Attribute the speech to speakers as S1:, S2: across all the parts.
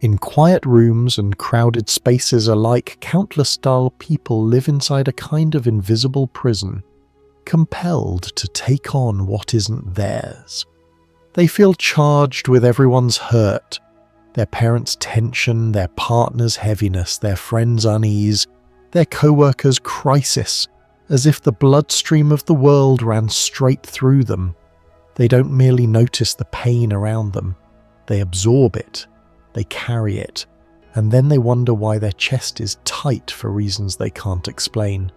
S1: In quiet rooms and crowded spaces alike, countless dull people live inside a kind of invisible prison, compelled to take on what isn't theirs. They feel charged with everyone's hurt, their parents' tension, their partner's heaviness, their friends' unease, their co-workers' crisis, as if the bloodstream of the world ran straight through them. They don't merely notice the pain around them, they absorb it, they carry it, and then they wonder why their chest is tight for reasons they can't explain.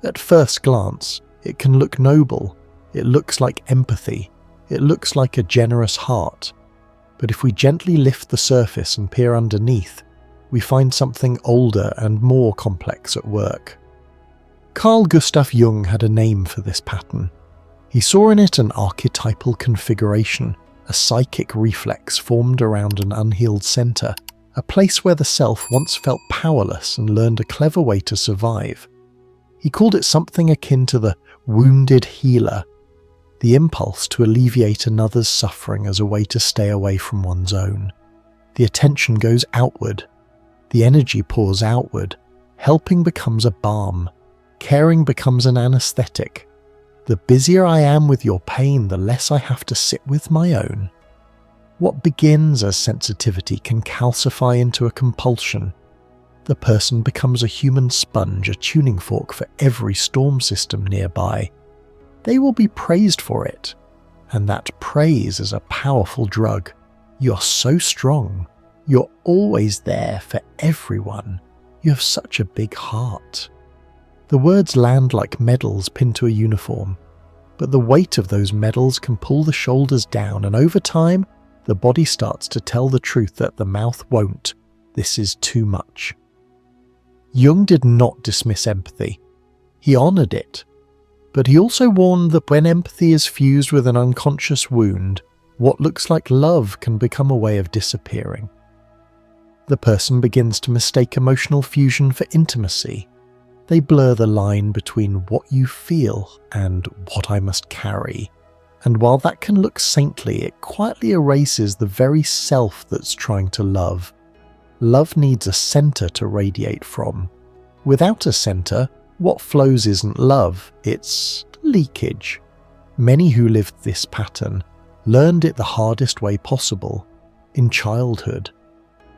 S1: At first glance, it can look noble, it looks like empathy, it looks like a generous heart. But if we gently lift the surface and peer underneath, we find something older and more complex at work. Carl Gustav Jung had a name for this pattern. He saw in it an archetypal configuration, a psychic reflex formed around an unhealed center, a place where the self once felt powerless and learned a clever way to survive. He called it something akin to the wounded healer, the impulse to alleviate another's suffering as a way to stay away from one's own. The attention goes outward, the energy pours outward, helping becomes a balm, caring becomes an anesthetic. The busier I am with your pain, the less I have to sit with my own. What begins as sensitivity can calcify into a compulsion. The person becomes a human sponge, a tuning fork for every storm system nearby. They will be praised for it, and that praise is a powerful drug. You're so strong. You're always there for everyone. You have such a big heart. The words land like medals pinned to a uniform, but the weight of those medals can pull the shoulders down, and over time, the body starts to tell the truth that the mouth won't. This is too much. Jung did not dismiss empathy. He honoured it. But he also warned that when empathy is fused with an unconscious wound, what looks like love can become a way of disappearing. The person begins to mistake emotional fusion for intimacy. They blur the line between what you feel and what I must carry. And while that can look saintly, it quietly erases the very self that's trying to love. Love needs a center to radiate from. Without a center, what flows isn't love, it's leakage. Many who lived this pattern learned it the hardest way possible, in childhood.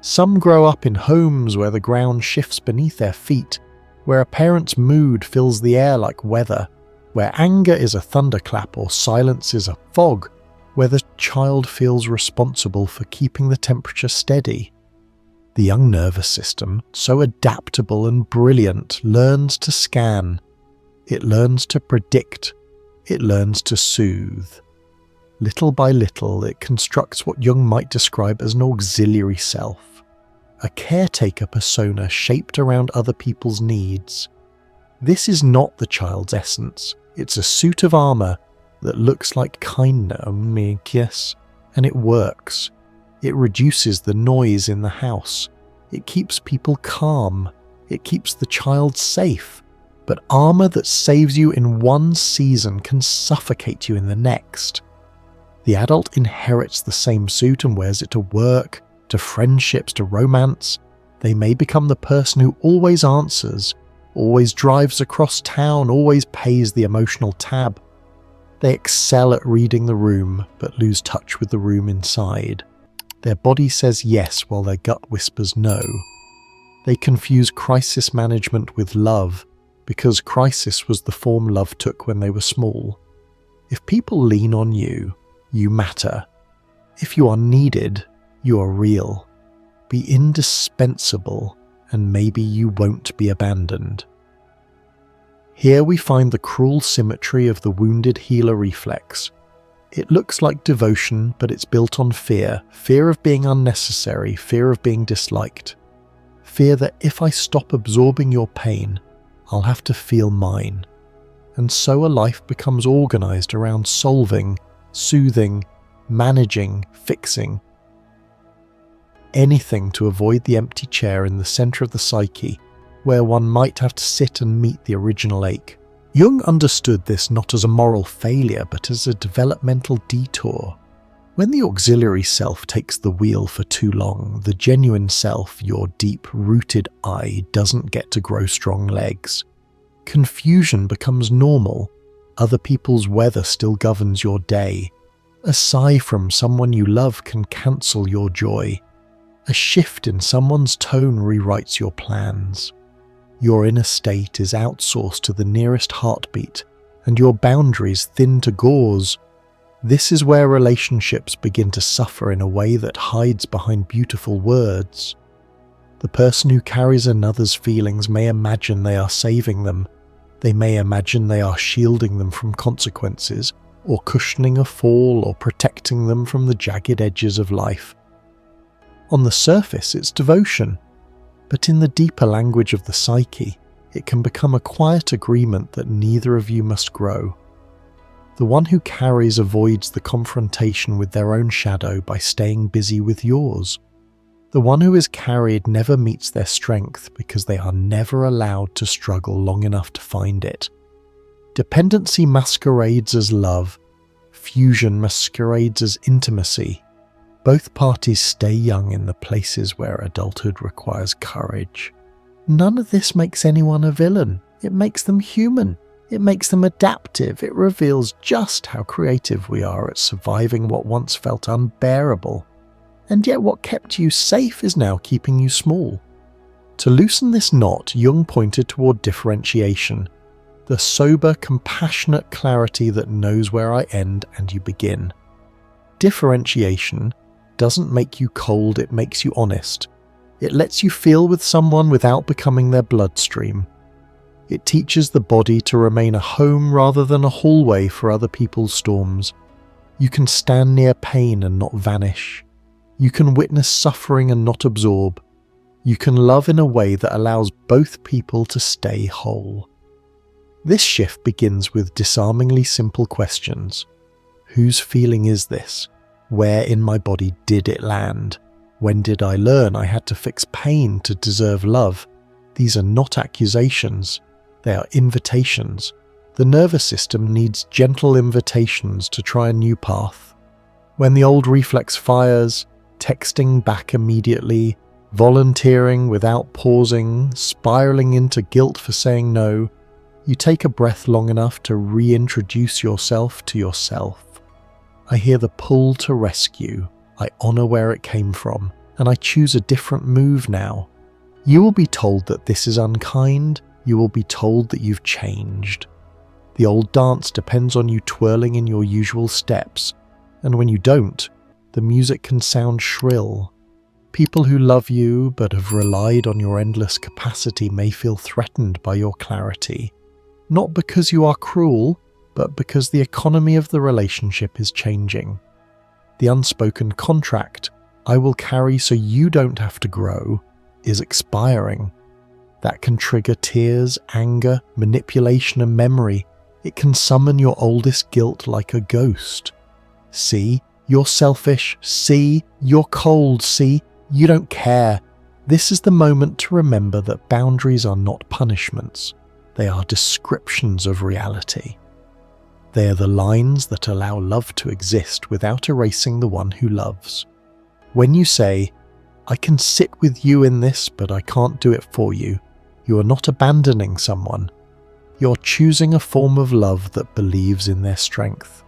S1: Some grow up in homes where the ground shifts beneath their feet, where a parent's mood fills the air like weather, where anger is a thunderclap or silence is a fog, where the child feels responsible for keeping the temperature steady. The young nervous system, so adaptable and brilliant, learns to scan. It learns to predict. It learns to soothe. Little by little, it constructs what Jung might describe as an auxiliary self, a caretaker persona shaped around other people's needs. This is not the child's essence. It's a suit of armor that looks like kindness, and it works. It reduces the noise in the house. It keeps people calm. It keeps the child safe. But armor that saves you in one season can suffocate you in the next. The adult inherits the same suit and wears it to work, to friendships, to romance. They may become the person who always answers, always drives across town, always pays the emotional tab. They excel at reading the room, but lose touch with the room inside. Their body says yes while their gut whispers no. They confuse crisis management with love, because crisis was the form love took when they were small. If people lean on you, you matter. If you are needed, you are real. Be indispensable, and maybe you won't be abandoned. Here we find the cruel symmetry of the wounded healer reflex. It looks like devotion, but it's built on fear. Fear of being unnecessary, fear of being disliked. Fear that if I stop absorbing your pain, I'll have to feel mine. And so a life becomes organized around solving, soothing, managing, fixing. Anything to avoid the empty chair in the center of the psyche, where one might have to sit and meet the original ache. Jung understood this not as a moral failure, but as a developmental detour. When the auxiliary self takes the wheel for too long, the genuine self, your deep-rooted I, doesn't get to grow strong legs. Confusion becomes normal. Other people's weather still governs your day. A sigh from someone you love can cancel your joy. A shift in someone's tone rewrites your plans. Your inner state is outsourced to the nearest heartbeat, and your boundaries thin to gauze. This is where relationships begin to suffer in a way that hides behind beautiful words. The person who carries another's feelings may imagine they are saving them. They may imagine they are shielding them from consequences, or cushioning a fall, or protecting them from the jagged edges of life. On the surface, it's devotion, but in the deeper language of the psyche, it can become a quiet agreement that neither of you must grow. The one who carries avoids the confrontation with their own shadow by staying busy with yours. The one who is carried never meets their strength because they are never allowed to struggle long enough to find it. Dependency masquerades as love. Fusion masquerades as intimacy. Both parties stay young in the places where adulthood requires courage. None of this makes anyone a villain. It makes them human. It makes them adaptive. It reveals just how creative we are at surviving what once felt unbearable. And yet what kept you safe is now keeping you small. To loosen this knot, Jung pointed toward differentiation. The sober, compassionate clarity that knows where I end and you begin. Differentiation doesn't make you cold, it makes you honest. It lets you feel with someone without becoming their bloodstream. It teaches the body to remain a home rather than a hallway for other people's storms. You can stand near pain and not vanish. You can witness suffering and not absorb. You can love in a way that allows both people to stay whole. This shift begins with disarmingly simple questions. Whose feeling is this? Where in my body did it land? When did I learn I had to fix pain to deserve love? These are not accusations. They are invitations. The nervous system needs gentle invitations to try a new path. When the old reflex fires, texting back immediately, volunteering without pausing, spiraling into guilt for saying no, you take a breath long enough to reintroduce yourself to yourself. I hear the pull to rescue. I honor where it came from, and I choose a different move now. You will be told that this is unkind. You will be told that you've changed. The old dance depends on you twirling in your usual steps, and when you don't, the music can sound shrill. People who love you but have relied on your endless capacity may feel threatened by your clarity. Not because you are cruel, but because the economy of the relationship is changing. The unspoken contract, I will carry so you don't have to grow, is expiring. That can trigger tears, anger, manipulation and memory. It can summon your oldest guilt like a ghost. See, you're selfish. See, you're cold. See, you don't care. This is the moment to remember that boundaries are not punishments. They are descriptions of reality. They are the lines that allow love to exist without erasing the one who loves. When you say, I can sit with you in this, but I can't do it for you, you are not abandoning someone. You're choosing a form of love that believes in their strength.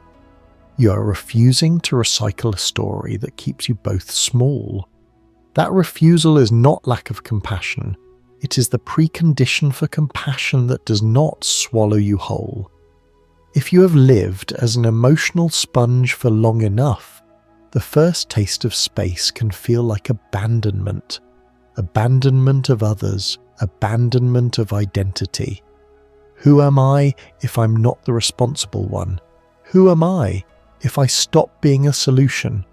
S1: You are refusing to recycle a story that keeps you both small. That refusal is not lack of compassion. It is the precondition for compassion that does not swallow you whole. If you have lived as an emotional sponge for long enough, the first taste of space can feel like abandonment. Abandonment of others, abandonment of identity. Who am I if I'm not the responsible one? Who am I if I stop being a solution?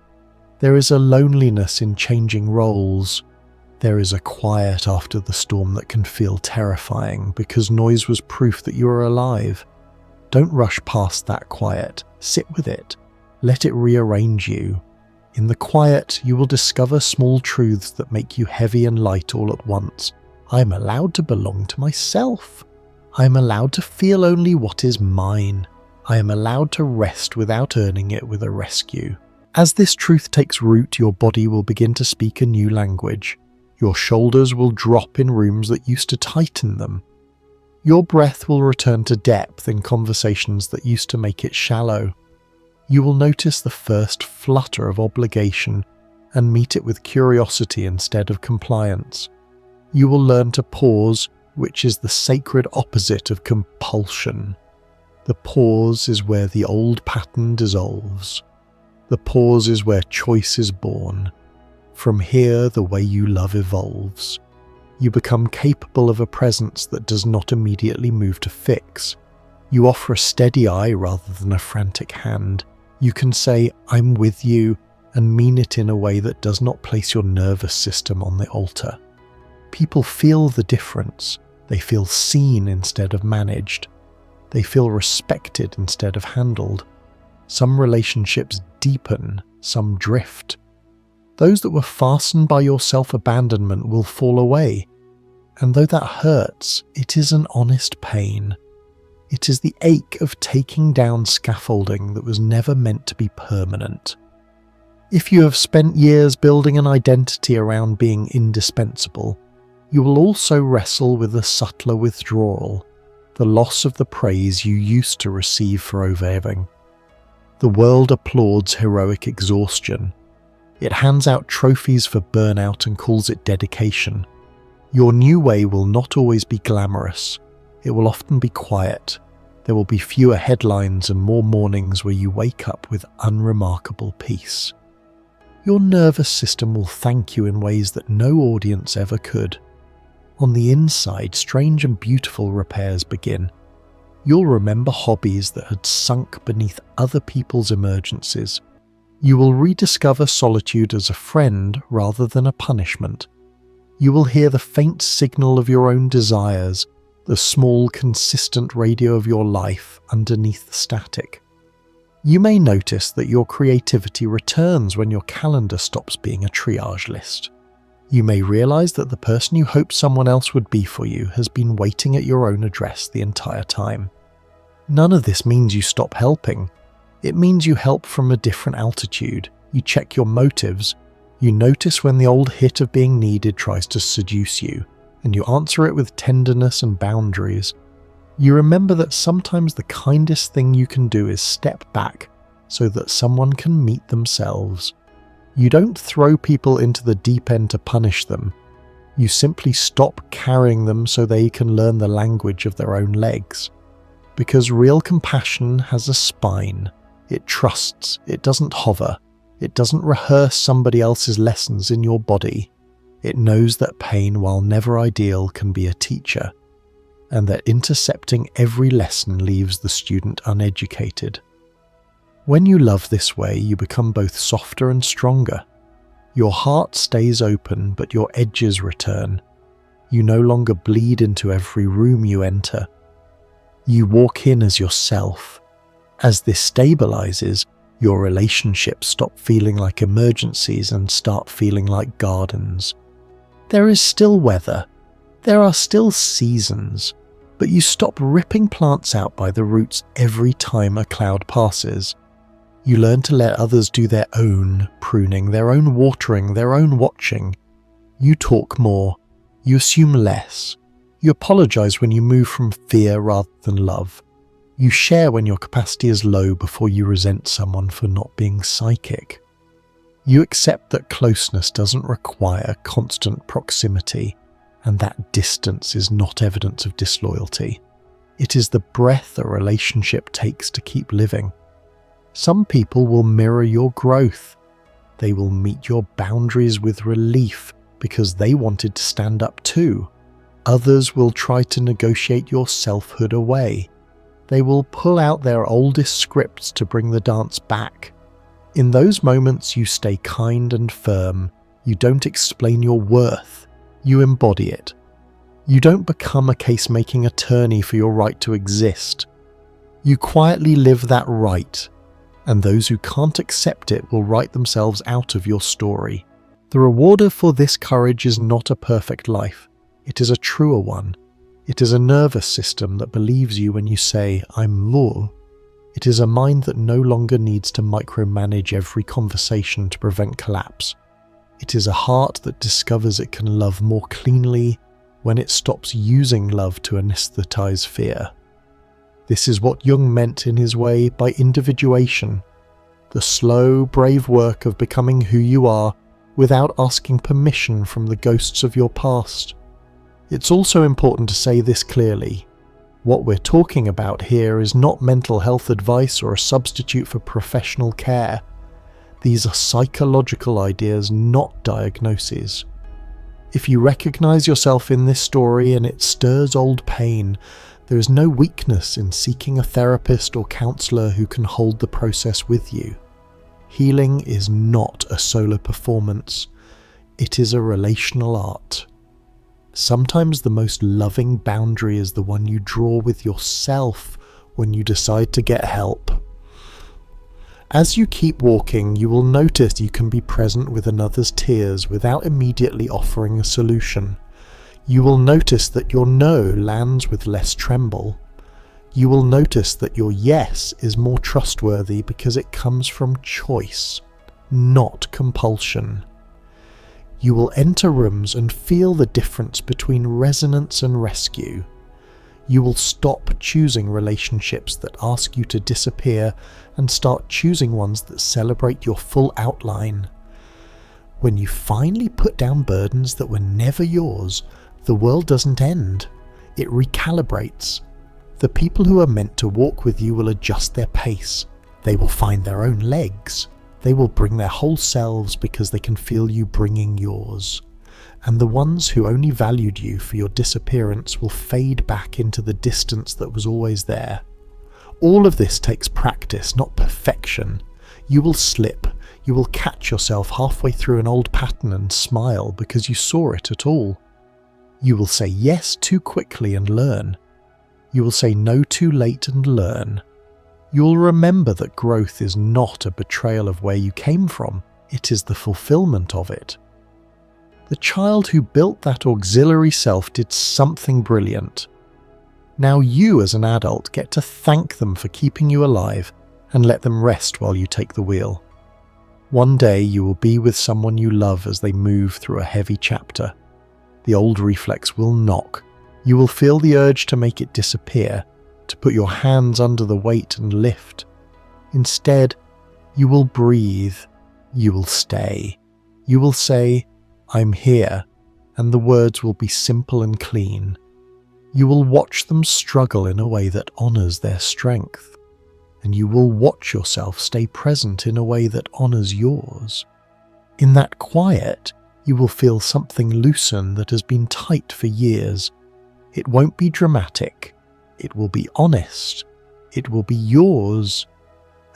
S1: There is a loneliness in changing roles. There is a quiet after the storm that can feel terrifying because noise was proof that you are alive. Don't rush past that quiet. Sit with it. Let it rearrange you. In the quiet, you will discover small truths that make you heavy and light all at once. I am allowed to belong to myself. I am allowed to feel only what is mine. I am allowed to rest without earning it with a rescue. As this truth takes root, your body will begin to speak a new language. Your shoulders will drop in rooms that used to tighten them. Your breath will return to depth in conversations that used to make it shallow. You will notice the first flutter of obligation and meet it with curiosity instead of compliance. You will learn to pause, which is the sacred opposite of compulsion. The pause is where the old pattern dissolves. The pause is where choice is born. From here, the way you love evolves. You become capable of a presence that does not immediately move to fix. You offer a steady eye rather than a frantic hand. You can say, "I'm with you," and mean it in a way that does not place your nervous system on the altar. People feel the difference. They feel seen instead of managed. They feel respected instead of handled. Some relationships deepen, some drift. Those that were fastened by your self-abandonment will fall away. And though that hurts, it is an honest pain. It is the ache of taking down scaffolding that was never meant to be permanent. If you have spent years building an identity around being indispensable, you will also wrestle with a subtler withdrawal, the loss of the praise you used to receive for overgiving. The world applauds heroic exhaustion. It hands out trophies for burnout and calls it dedication. Your new way will not always be glamorous. It will often be quiet. There will be fewer headlines and more mornings where you wake up with unremarkable peace. Your nervous system will thank you in ways that no audience ever could. On the inside, strange and beautiful repairs begin. You'll remember hobbies that had sunk beneath other people's emergencies. You will rediscover solitude as a friend rather than a punishment. You will hear the faint signal of your own desires, the small, consistent radio of your life underneath the static. You may notice that your creativity returns when your calendar stops being a triage list. You may realize that the person you hoped someone else would be for you has been waiting at your own address the entire time. None of this means you stop helping. It means you help from a different altitude. You check your motives. You notice when the old hit of being needed tries to seduce you, and you answer it with tenderness and boundaries. You remember that sometimes the kindest thing you can do is step back so that someone can meet themselves. You don't throw people into the deep end to punish them. You simply stop carrying them so they can learn the language of their own legs. Because real compassion has a spine. It trusts, it doesn't hover, it doesn't rehearse somebody else's lessons in your body. It knows that pain, while never ideal, can be a teacher, and that intercepting every lesson leaves the student uneducated. When you love this way, you become both softer and stronger. Your heart stays open, but your edges return. You no longer bleed into every room you enter. You walk in as yourself. As this stabilizes, your relationships stop feeling like emergencies and start feeling like gardens. There is still weather. There are still seasons. But you stop ripping plants out by the roots every time a cloud passes. You learn to let others do their own pruning, their own watering, their own watching. You talk more. You assume less. You apologize when you move from fear rather than love. You share when your capacity is low before you resent someone for not being psychic. You accept that closeness doesn't require constant proximity, and that distance is not evidence of disloyalty. It is the breath a relationship takes to keep living. Some people will mirror your growth. They will meet your boundaries with relief because they wanted to stand up too. Others will try to negotiate your selfhood away. They will pull out their oldest scripts to bring the dance back. In those moments, you stay kind and firm. You don't explain your worth. You embody it. You don't become a case-making attorney for your right to exist. You quietly live that right, and those who can't accept it will write themselves out of your story. The reward for this courage is not a perfect life. It is a truer one. It is a nervous system that believes you when you say, "I'm low." It is a mind that no longer needs to micromanage every conversation to prevent collapse. It is a heart that discovers it can love more cleanly when it stops using love to anesthetize fear. This is what Jung meant in his way by individuation, the slow, brave work of becoming who you are without asking permission from the ghosts of your past. It's also important to say this clearly. What we're talking about here is not mental health advice or a substitute for professional care. These are psychological ideas, not diagnoses. If you recognize yourself in this story and it stirs old pain, there is no weakness in seeking a therapist or counselor who can hold the process with you. Healing is not a solo performance. It is a relational art. Sometimes the most loving boundary is the one you draw with yourself when you decide to get help. As you keep walking, you will notice you can be present with another's tears without immediately offering a solution. You will notice that your no lands with less tremble. You will notice that your yes is more trustworthy because it comes from choice, not compulsion. You will enter rooms and feel the difference between resonance and rescue. You will stop choosing relationships that ask you to disappear and start choosing ones that celebrate your full outline. When you finally put down burdens that were never yours, the world doesn't end. It recalibrates. The people who are meant to walk with you will adjust their pace. They will find their own legs. They will bring their whole selves because they can feel you bringing yours. And the ones who only valued you for your disappearance will fade back into the distance that was always there. All of this takes practice, not perfection. You will slip. You will catch yourself halfway through an old pattern and smile because you saw it at all. You will say yes too quickly and learn. You will say no too late and learn. You will remember that growth is not a betrayal of where you came from. It is the fulfillment of it. The child who built that auxiliary self did something brilliant. Now you as an adult get to thank them for keeping you alive and let them rest while you take the wheel. One day you will be with someone you love as they move through a heavy chapter. The old reflex will knock. You will feel the urge to make it disappear, to put your hands under the weight and lift. Instead, you will breathe. You will stay. You will say, "I'm here," and the words will be simple and clean. You will watch them struggle in a way that honors their strength, and you will watch yourself stay present in a way that honors yours. In that quiet, you will feel something loosen that has been tight for years. It won't be dramatic. It will be honest. It will be yours.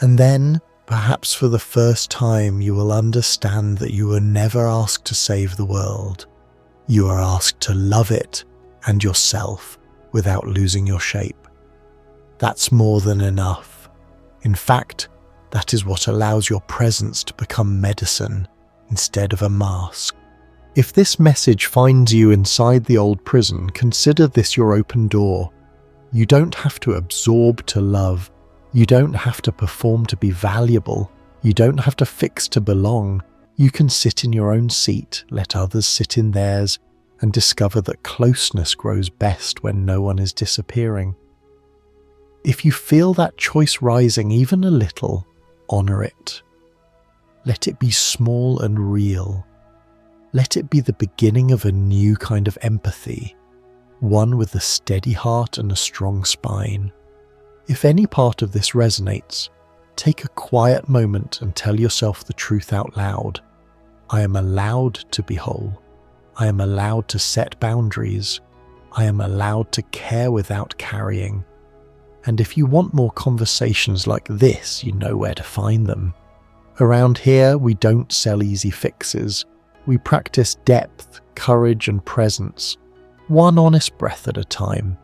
S1: And then, perhaps for the first time, you will understand that you were never asked to save the world. You are asked to love it and yourself without losing your shape. That's more than enough. In fact, that is what allows your presence to become medicine instead of a mask. If this message finds you inside the old prison, consider this your open door. You don't have to absorb to love. You don't have to perform to be valuable. You don't have to fix to belong. You can sit in your own seat, let others sit in theirs, and discover that closeness grows best when no one is disappearing. If you feel that choice rising even a little, honor it. Let it be small and real. Let it be the beginning of a new kind of empathy, one with a steady heart and a strong spine. If any part of this resonates, take a quiet moment and tell yourself the truth out loud. I am allowed to be whole. I am allowed to set boundaries. I am allowed to care without carrying. And if you want more conversations like this, you know where to find them. Around here, we don't sell easy fixes. We practice depth, courage, and presence, one honest breath at a time.